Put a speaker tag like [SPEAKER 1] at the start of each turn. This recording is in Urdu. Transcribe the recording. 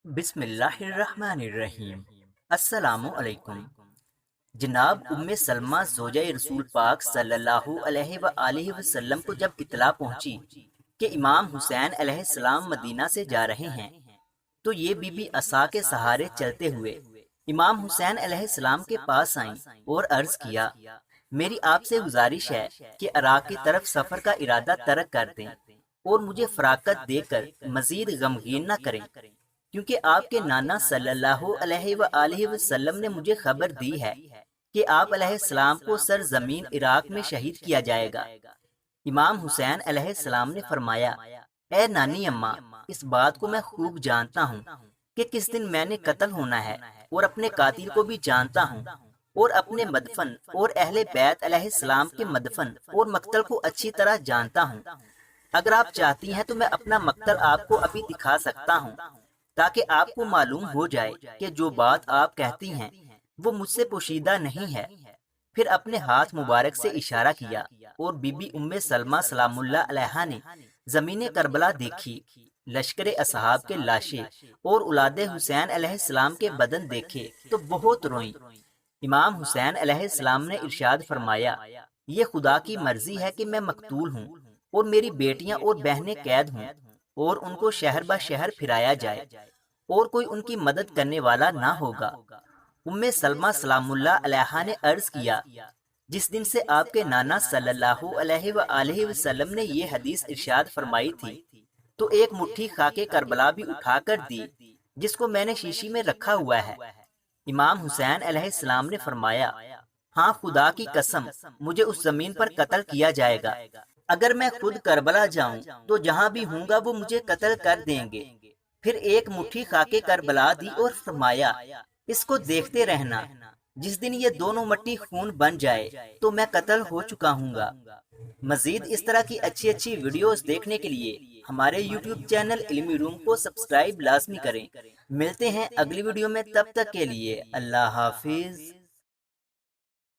[SPEAKER 1] بسم اللہ الرحمن الرحیم۔ السلام علیکم۔ جناب سلمہ زوجہ رسول پاک صلی اللہ علیہ وآلہ وسلم کو جب اطلاع پہنچی کہ امام حسین علیہ السلام مدینہ سے جا رہے ہیں تو یہ بی بی عصا کے سہارے چلتے ہوئے امام حسین علیہ السلام کے پاس آئیں اور عرض کیا، میری آپ سے گزارش ہے کہ عراق کی طرف سفر کا ارادہ ترک کر دیں اور مجھے فراقت دے کر مزید غمگین نہ کریں، کیونکہ آپ کے نانا صلی اللہ علیہ وآلہ وسلم نے مجھے خبر دی ہے کہ آپ علیہ السلام کو سرزمین عراق میں شہید کیا جائے گا۔ امام حسین علیہ السلام نے فرمایا، اے نانی اماں، اس بات کو میں خوب جانتا ہوں کہ کس دن میں نے قتل ہونا ہے اور اپنے قاتل کو بھی جانتا ہوں، اور اپنے مدفن اور اہل بیت علیہ السلام کے مدفن اور مقتل کو اچھی طرح جانتا ہوں۔ اگر آپ چاہتی ہیں تو میں اپنا مقتل آپ کو ابھی دکھا سکتا ہوں تاکہ آپ کو معلوم ہو جائے کہ جو بات آپ کہتی ہیں وہ مجھ سے پوشیدہ نہیں ہے۔ پھر اپنے ہاتھ مبارک سے اشارہ کیا اور بی بی سلمہ سلام اللہ علیہا نے زمین کربلا دیکھی، لشکر اصحاب کے لاشیں اور اولاد حسین علیہ السلام کے بدن دیکھے تو بہت روئیں۔ امام حسین علیہ السلام نے ارشاد فرمایا، یہ خدا کی مرضی ہے کہ میں مقتول ہوں اور میری بیٹیاں اور بہنیں قید ہوں اور ان کو شہر بہ شہر پھرایا جائے اور کوئی ان کی مدد کرنے والا نہ ہوگا۔ سلمہ سلام اللہ علیہا نے عرض کیا، جس دن سے آپ کے نانا صلی اللہ علیہ وآلہ وسلم نے یہ حدیث ارشاد فرمائی تھی تو ایک مٹھی خاک کربلا بھی اٹھا کر دی جس کو میں نے شیشی میں رکھا ہوا ہے۔ امام حسین علیہ السلام نے فرمایا، ہاں خدا کی قسم، مجھے اس زمین پر قتل کیا جائے گا۔ اگر میں خود کربلا جاؤں تو جہاں بھی ہوں گا وہ مجھے قتل کر دیں گے۔ پھر ایک مٹھی خاک کربلا دی اور فرمایا، اس کو دیکھتے رہنا، جس دن یہ دونوں مٹی خون بن جائے تو میں قتل ہو چکا ہوں گا۔ مزید اس طرح کی اچھی اچھی ویڈیوز دیکھنے کے لیے ہمارے یوٹیوب چینل علمی روم کو سبسکرائب لازمی کریں۔ ملتے ہیں اگلی ویڈیو میں، تب تک کے لیے اللہ حافظ۔